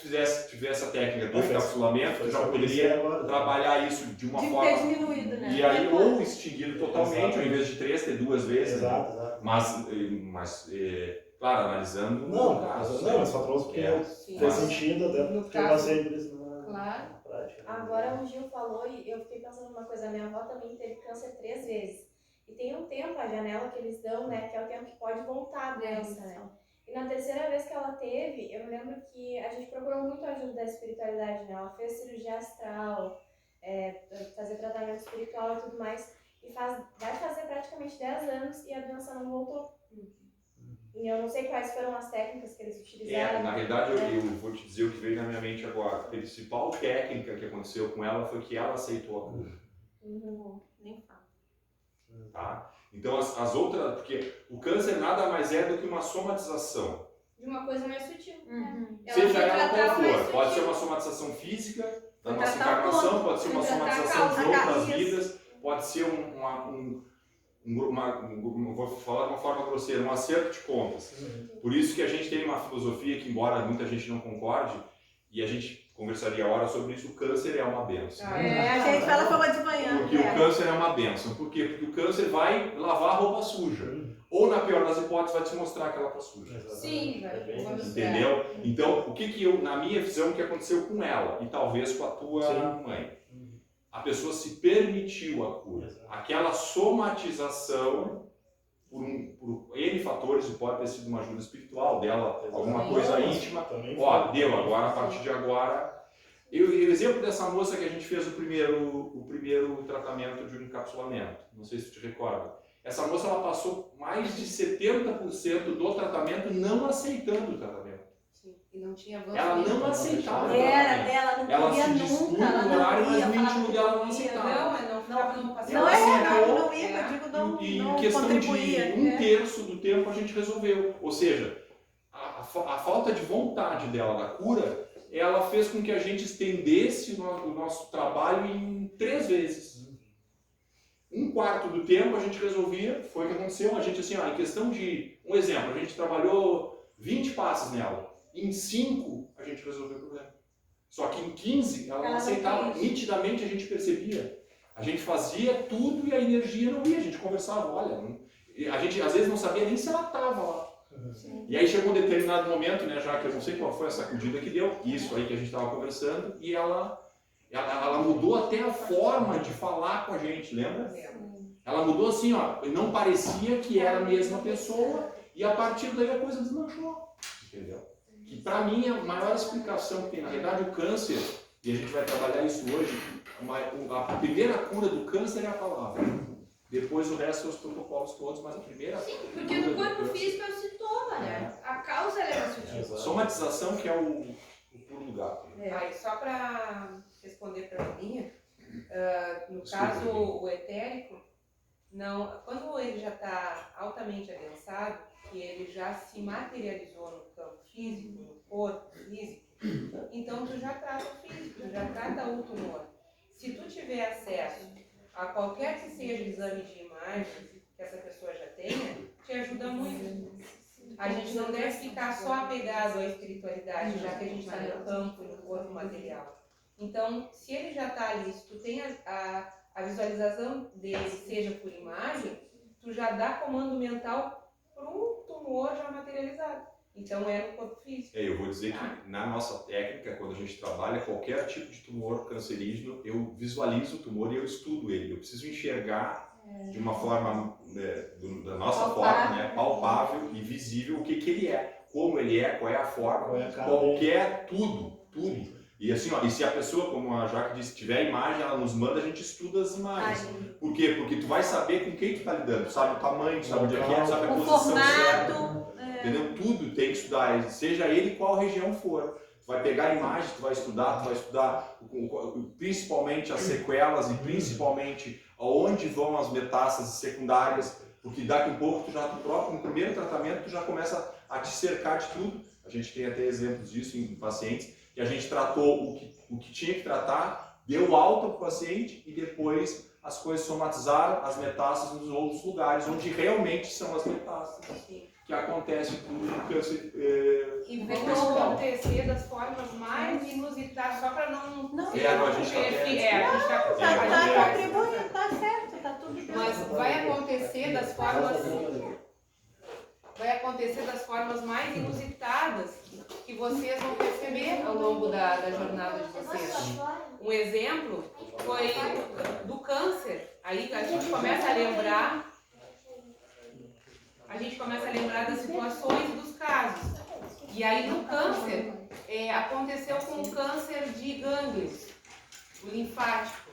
tu tivesse a técnica do Foi- encapsulamento, foi tu já só poderia agora. trabalhar isso de uma de forma. ter diminuído, né? E aí, Mas, ou extinguido totalmente, ao invés de 3, ter 2 vezes. Né? Exato. Mas claro, analisando Não, o caso. mas só trouxe porque Sim. fez sentido, até No porque eu caso- passei por isso na Claro. prática. né? Agora o Gil falou e eu fiquei pensando numa coisa, minha avó também teve câncer 3 vezes. E tem um tempo, a janela que eles dão, né, que é o tempo que pode voltar a doença, né? E na terceira vez que ela teve, eu me lembro que a gente procurou muito a ajuda da espiritualidade, né? Ela fez cirurgia astral, fazer tratamento espiritual e tudo mais. E vai fazer praticamente 10 anos e a doença não voltou. E eu não sei quais foram as técnicas que eles utilizaram. Na verdade, eu vou te dizer o que veio na minha mente agora. A principal técnica que aconteceu com ela foi que ela aceitou a cura. nem falo. Tá? Então, as outras. Porque o câncer nada mais é do que uma somatização. De uma coisa mais sutil. Uhum. Seja foi ela tratar qual o mais for. Pode ser sutil. uma somatização física da Foi nossa tratar o encarnação, ponto. pode ser uma Foi tratar a somatização de causa. outras Isso. vidas, pode ser vou falar de uma forma grosseira, um acerto de contas. Por isso que a gente tem uma filosofia que, embora muita gente não concorde, e a gente conversaria horas sobre isso, o câncer é uma benção. Ah, A gente falou de manhã. Porque o câncer é uma benção. Por quê? Porque o câncer vai lavar a roupa suja. Ou, na pior das hipóteses, vai te mostrar que ela está suja. Sim, vai. Entendeu? Então, o que eu, na minha visão, o que aconteceu com ela, e talvez com a tua mãe? A pessoa se permitiu a cura. Aquela somatização, por N fatores, e pode ter sido uma ajuda espiritual dela, alguma coisa íntima. Ó, deu, agora, a partir de agora... O exemplo dessa moça que a gente fez o primeiro tratamento de um encapsulamento, não sei se tu te recorda. Essa moça, ela passou mais de 70% do tratamento não aceitando o tratamento. Sim. E não tinha avanço. Ela nenhum. não aceitava o Ela tratamento. não Ela queria se dispôs nunca. Ela no não horário, mas ia, no falava íntimo que dela não não ia. aceitava. Não, mas não ficava no paciente. Não aceitou, ia, que eu digo, não E em questão contribuía. de 1/3 do tempo a gente resolveu. Ou seja, a falta de vontade dela da cura, ela fez com que a gente estendesse o nosso trabalho em 3 vezes. 1/4 do tempo a gente resolvia, foi o que aconteceu. A gente, assim, em questão de, um exemplo, a gente trabalhou 20 passes nela. Em 5 a gente resolveu o problema. Só que em 15 ela não aceitava. Nitidamente a gente percebia. A gente fazia tudo e a energia não ia. A gente conversava, olha, a gente às vezes não sabia nem se ela estava lá. E aí chegou um determinado momento, né, já que eu não sei qual foi a sacudida que deu, isso aí que a gente estava conversando, e ela mudou até a forma de falar com a gente, lembra? Ela mudou assim, ó, não parecia que era a mesma pessoa, e a partir daí a coisa deslanchou, entendeu? Que para mim a maior explicação que tem, na verdade, o câncer, e a gente vai trabalhar isso hoje, a primeira cura do câncer é a palavra. Depois o resto são os protocolos todos, mas a primeira... Sim, porque no corpo físico é o sintoma, né? A causa é sutil. Somatização que é o puro lugar. Aí, só para responder para a Liminha, no Desculpa, caso, Liminha. o etérico, não, quando ele já está altamente adensado, que ele já se materializou no campo físico, no corpo físico, então tu já trata o físico, tu já trata o tumor. Se tu tiver acesso a qualquer que seja exame de imagem que essa pessoa já tenha, te ajuda muito. A gente não deve ficar só apegado à espiritualidade, já que a gente está no campo e no corpo material. Então, se ele já está ali, se tu tem a visualização dele, seja por imagem, tu já dá comando mental para o tumor já materializado. Então, é no corpo físico. Eu vou dizer que na nossa técnica, quando a gente trabalha qualquer tipo de tumor cancerígeno, eu visualizo o tumor e eu estudo ele. Eu preciso enxergar de uma forma, da nossa forma, né, palpável e visível o que ele é, como ele é, qual é a forma, Qual é a cara qualquer, tudo. E assim, ó, e se a pessoa, como a Jaque disse, tiver imagem, ela nos manda, a gente estuda as imagens. Por quê? Porque tu vai saber com quem tu tá lidando, tu sabe o tamanho, tu sabe onde é que é, tu sabe a O posição certa. formato. Entendeu? Tudo tem que estudar, seja ele qual região for. Tu vai pegar a imagem, tu vai estudar principalmente as sequelas e principalmente aonde vão as metástases secundárias, porque daqui a pouco no primeiro tratamento tu já começa a te cercar de tudo. A gente tem até exemplos disso em pacientes que a gente tratou o que tinha que tratar, deu alta para o paciente e depois as coisas somatizaram as metástases nos outros lugares, onde realmente são as metástases que acontecem com o câncer. E vão acontecer das formas mais inusitadas, só para não... Não, a gente Tá contribuindo, tá certo, tá tudo bem. Mas vai acontecer das formas mais inusitadas que vocês vão perceber ao longo da jornada de vocês. Um exemplo foi do câncer. Aí a gente começa a lembrar das situações e dos casos. E aí no câncer, aconteceu com o câncer de gânglios, o linfático.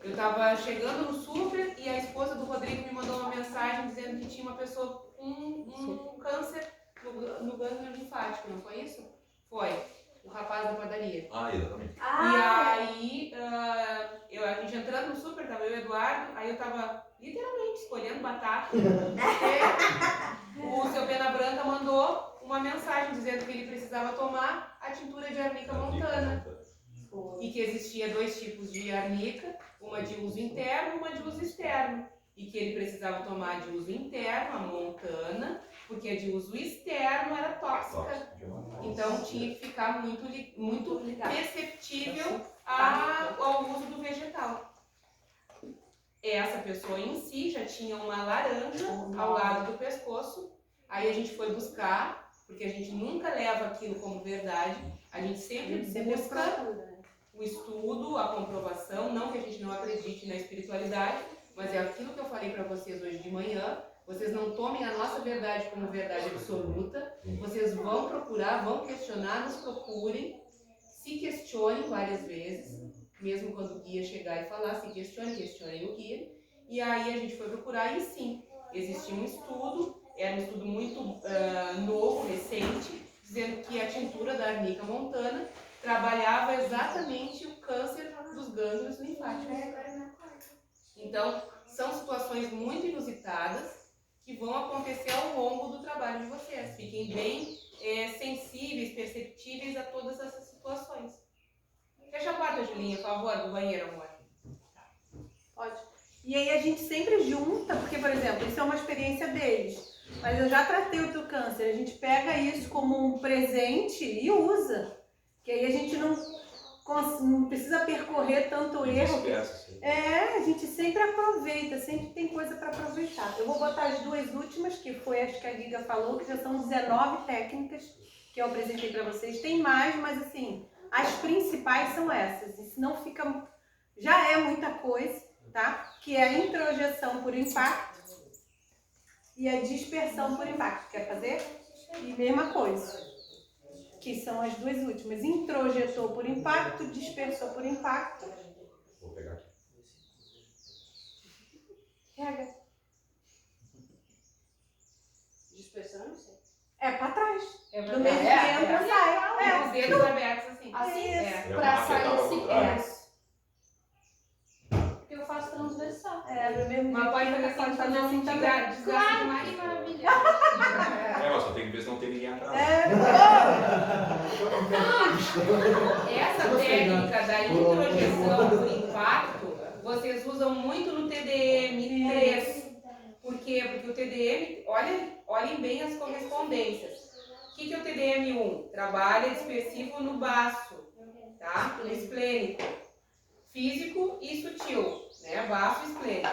Eu estava chegando no super e a esposa do Rodrigo me mandou uma mensagem dizendo que tinha uma pessoa com um câncer no gânglio linfático, não foi isso? Foi. O rapaz da padaria. Exatamente. E aí, a gente entrando no super, tava eu e o Eduardo, aí eu tava literalmente escolhendo batata. O seu Pena Branca mandou uma mensagem dizendo que ele precisava tomar a tintura de arnica montana. E que existia 2 tipos de arnica, uma de uso interno e uma de uso externo. E que ele precisava tomar de uso interno, a montana, porque a de uso externo era tóxica. Então tinha que ficar muito perceptível ao uso do vegetal. Essa pessoa em si já tinha uma laranja ao lado do pescoço. Aí a gente foi buscar, porque a gente nunca leva aquilo como verdade. A gente sempre busca o estudo, a comprovação, não que a gente não acredite na espiritualidade, mas é aquilo que eu falei para vocês hoje de manhã. Vocês não tomem a nossa verdade como verdade absoluta. Vocês vão procurar, vão questionar, nos procurem, se questionem várias vezes, mesmo quando o guia chegar e falar, se questionem o guia. E aí a gente foi procurar e sim, existia um estudo, era um estudo muito novo, recente, dizendo que a tintura da arnica montana trabalhava exatamente o câncer dos gânglios linfáticos. Então, são situações muito inusitadas que vão acontecer ao longo do trabalho de vocês. Fiquem bem sensíveis, perceptíveis a todas essas situações. Fecha a porta, Julinha, por favor, do banheiro, amor. Pode. E aí a gente sempre junta, porque, por exemplo, isso é uma experiência deles. Mas eu já tratei o teu câncer. A gente pega isso como um presente e usa. Que aí a gente não precisa percorrer tanto erro. A gente sempre aproveita, sempre tem coisa para aproveitar. Eu vou botar as 2 últimas, que foi as que a Giga falou, que já são 19 técnicas que eu apresentei para vocês. Tem mais, mas assim, as principais são essas. E senão fica... Já é muita coisa, tá? Que é a introjeção por impacto e a dispersão por impacto. Quer fazer? E mesma coisa. Que são as 2 últimas. Introjetou por impacto, dispersou por impacto. Vou pegar aqui. Pega. Dispersão, não sei. É pra trás. Do verdade. mesmo que entra, sai. Os dedos abertos assim. Assim, uma pra sair raqueta ao esse contrário. peso. Porque eu faço transversal. Do mesmo Mas pode fazer assim, pode fazer assim também. Claro, Que maravilha. Mas só tem que ver se não tem ninguém atrás. Essa técnica da introjeção por impacto, vocês usam muito no TDM3. Por quê? Porque o TDM, olhem bem as correspondências. O que é o TDM1? Trabalha dispersivo no baço, tá? No esplênico. Físico e sutil, né? Baço e esplênico.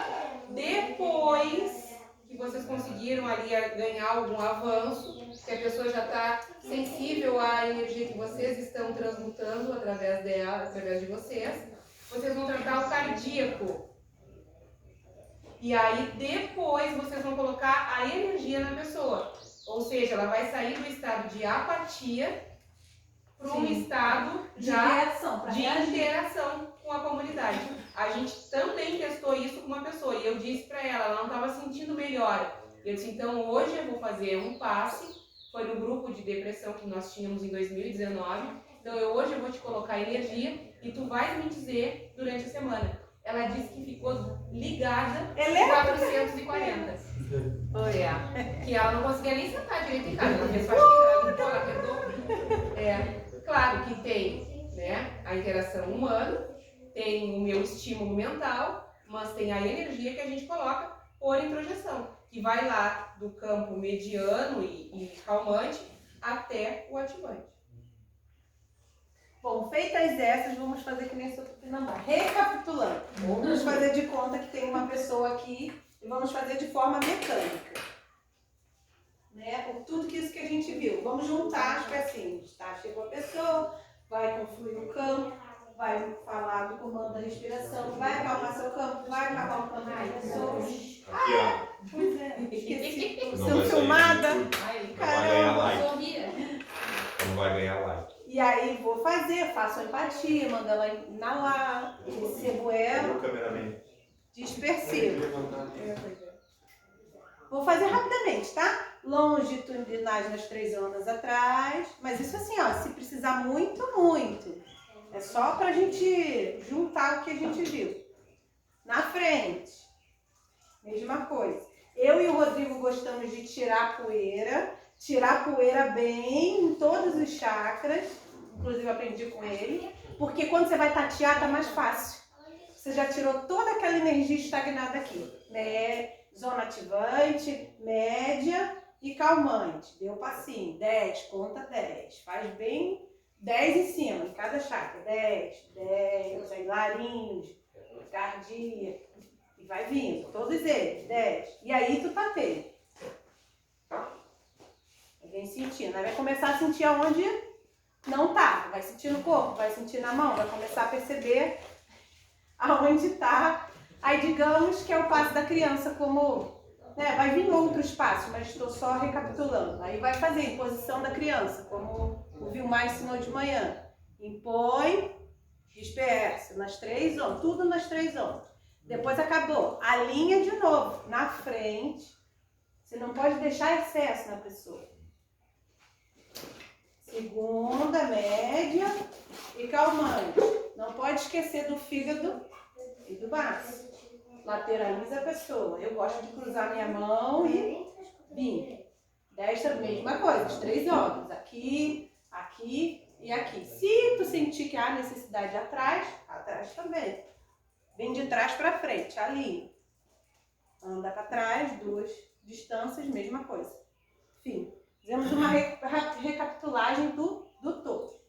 Depois que vocês conseguiram ali ganhar algum avanço, que a pessoa já está sensível à energia que vocês estão transmutando através dela, através de vocês vão tratar o cardíaco. E aí depois vocês vão colocar a energia na pessoa. Ou seja, ela vai sair do estado de apatia para um estado de interação com a comunidade. A gente também testou isso com uma pessoa e eu disse para ela não estava sentindo melhor. Eu disse, então hoje eu vou fazer um passe, foi no grupo de depressão que nós tínhamos em 2019. Então hoje eu vou te colocar energia e tu vais me dizer durante a semana. Ela disse que ficou ligada 440. Olha. Que ela não conseguia nem sentar direito em casa. Ela fez faxina, ela apertou. Claro que tem, né, a interação humana, tem o meu estímulo mental, mas tem a energia que a gente coloca por introjeção, que vai lá do campo mediano e calmante até o ativante. Bom, feitas essas, vamos fazer que nem sou Tupinambá. Recapitulando, vamos fazer de conta que tem uma pessoa aqui e vamos fazer de forma mecânica. Né? Tudo isso que a gente viu. Vamos juntar as pecinhas. Tá? Chegou a pessoa, vai confluir o campo, vai falar do comando da respiração, vai acalmar seu campo, vai acalmar o campo da pessoa. Aqui, ó. Pois é, esqueci. Não Sendo vai sair filmada. no YouTube, não vai Caramba, ganhar like. Sorria. Não vai ganhar like. E aí vou fazer, faço a empatia, mando ela inalar, recebo ela, O cameraman. dispersivo. Vou fazer rapidamente, tá? Longitudinais nas 3 ondas atrás, mas isso assim, ó, se precisar muito, muito. É só pra gente juntar o que a gente viu. Na frente, mesma coisa. Eu e o Rodrigo gostamos de tirar poeira bem em todos os chakras, inclusive eu aprendi com ele, porque quando você vai tatear tá mais fácil. Você já tirou toda aquela energia estagnada aqui, né? Zona ativante, média e calmante. Deu passinho, 10, conta 10. Faz bem 10 em cima, em cada chakra. 10, aí laringe, cardíaco, e vai vindo, todos eles, 10. E aí tu tateia. Vem sentindo, aí vai começar a sentir aonde não tá. Vai sentir no corpo, vai sentir na mão, vai começar a perceber aonde tá. Aí digamos que é o passo da criança, como, né, vai vir outros passos, mas estou só recapitulando. Aí vai fazer em posição da criança, como o Vilmar ensinou de manhã. Impõe, dispersa, nas 3 ondas, tudo nas 3 ondas. Depois acabou, alinha de novo, na frente. Você não pode deixar excesso na pessoa. Segunda, média e calmante. Não pode esquecer do fígado e do baço. Lateraliza a pessoa. Eu gosto de cruzar minha mão e vir. Desta mesma coisa, as 3 ondas. Aqui, aqui e aqui. Se tu sentir que há necessidade atrás, atrás também. Vem de trás para frente, alinha. Anda para trás, 2 distâncias, mesma coisa. Fim. Fizemos uma recapitulagem do todo.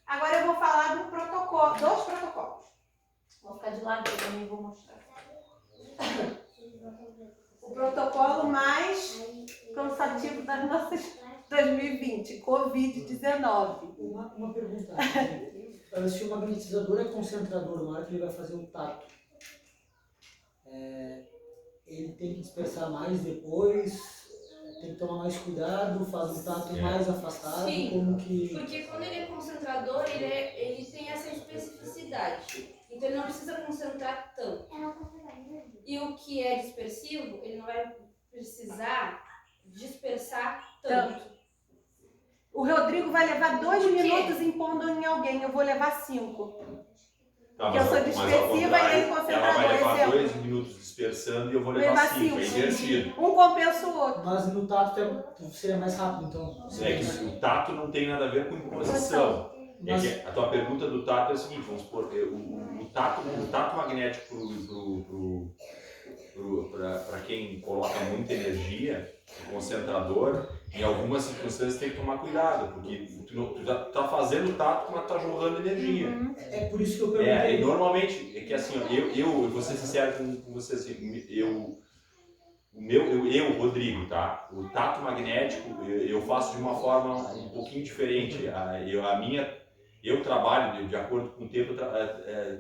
Agora eu vou falar do protocolo, 2 protocolos. Vou ficar de lado, eu também vou mostrar. O protocolo mais cansativo das nossas 2020, Covid-19. Uma pergunta. Se o magnetizador é concentrador, na hora que ele vai fazer o tato, ele tem que dispersar mais depois, tem que tomar mais cuidado, faz um tato mais afastado? Sim, como que... porque quando ele é concentrador, ele tem essa especificidade. Então ele não precisa concentrar tanto. E o que é dispersivo, ele não vai precisar dispersar tanto. O Rodrigo vai levar 2 minutos impondo em alguém, eu vou levar 5. Tá, Porque eu sou dispersiva e ele concentrador. Ela vai levar exemplo. 2 minutos dispersando e eu vou levar 5, é invertido. Um compensa o outro. Mas no tato seria mais rápido, então. É que o tato não tem nada a ver com imposição. Mas... É que a tua pergunta do tato é a seguinte, vamos supor, o tato magnético para quem coloca muita energia, o concentrador, em algumas circunstâncias tem que tomar cuidado, porque tu já tá fazendo tato, mas tá jogando energia. É por isso que eu perguntei. E normalmente, é que assim, eu vou ser sincero com você, assim, eu, Rodrigo, tá? O tato magnético eu faço de uma forma um pouquinho diferente. Eu trabalho, de acordo com o tempo,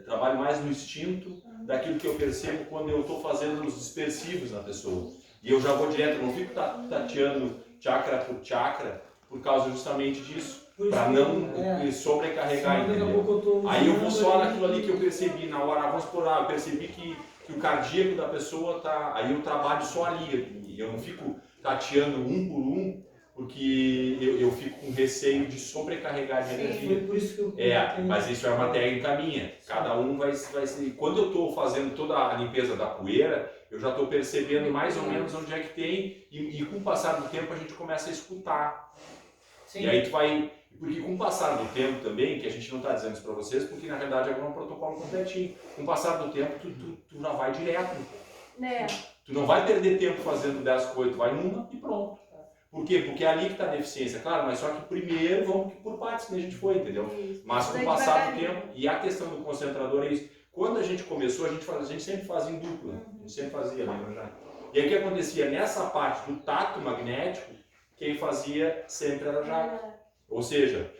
trabalho mais no instinto daquilo que eu percebo quando eu estou fazendo os dispersivos na pessoa. E eu já vou direto, não fico tateando chakra por chakra, por causa justamente disso, para não sobrecarregar, entendeu? Aí eu vou só naquilo ali que eu percebi na hora, vamos supor, eu percebi que o cardíaco da pessoa tá, aí eu trabalho só ali, e eu não fico tateando um por um, porque eu fico com receio de sobrecarregar de energia. Foi por isso que eu Mas isso é uma técnica minha. Cada um vai ser. Quando eu estou fazendo toda a limpeza da poeira, eu já estou percebendo mais ou menos onde é que tem, e com o passar do tempo a gente começa a escutar. Sim. E aí tu vai. Porque com o passar do tempo também, que a gente não está dizendo isso para vocês, porque na verdade é um protocolo completinho. Com o passar do tempo, tu já vai direto. Né? Tu não vai perder tempo fazendo 10 coisas, tu vai numa e pronto. Por quê? Porque é ali que está a deficiência, claro, mas só que primeiro vamos por partes que a gente foi, entendeu? Mas com o passar do tempo, e a questão do concentrador é isso. Quando a gente começou, a gente sempre fazia em dupla, a gente sempre fazia, lembra já? E aí o que acontecia? Nessa parte do tato magnético, quem fazia sempre era a Jaque. Ou seja,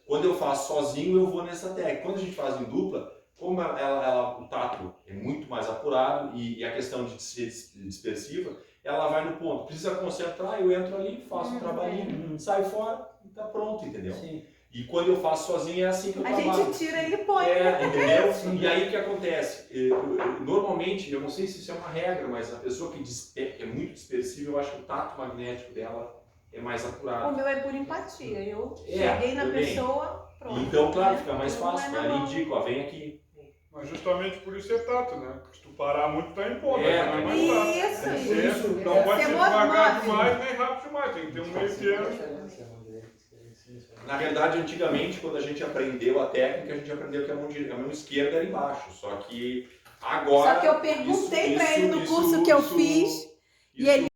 quando eu faço sozinho, eu vou nessa técnica. Quando a gente faz em dupla, como o tato é muito mais apurado e a questão de ser dispersiva, ela vai no ponto. Precisa concentrar, eu entro ali, faço um trabalhinho, saio fora e tá pronto, entendeu? Sim. E quando eu faço sozinho é assim que eu A trabalho. gente tira e ele põe. Entendeu? E aí o que acontece? Normalmente, eu não sei se isso é uma regra, mas a pessoa que é muito dispersiva, eu acho que o tato magnético dela é mais apurado. O meu é por empatia. Eu É, cheguei na também. pessoa, pronto. Então, claro, fica mais Não fácil. vai na Ela mão. indica, ó, vem aqui. Mas justamente por isso é tato, né? Porque se tu parar muito, tá em ponta, É, não é mais tato. Isso, Tem que isso. ser, não pode ser Você devagar move. demais, nem rápido demais. Tem que ter um meio termo. Na verdade, antigamente, quando a gente aprendeu a técnica, a gente aprendeu que a mão esquerda era embaixo. Só que agora... Só que eu perguntei pra ele no curso que eu fiz, e ele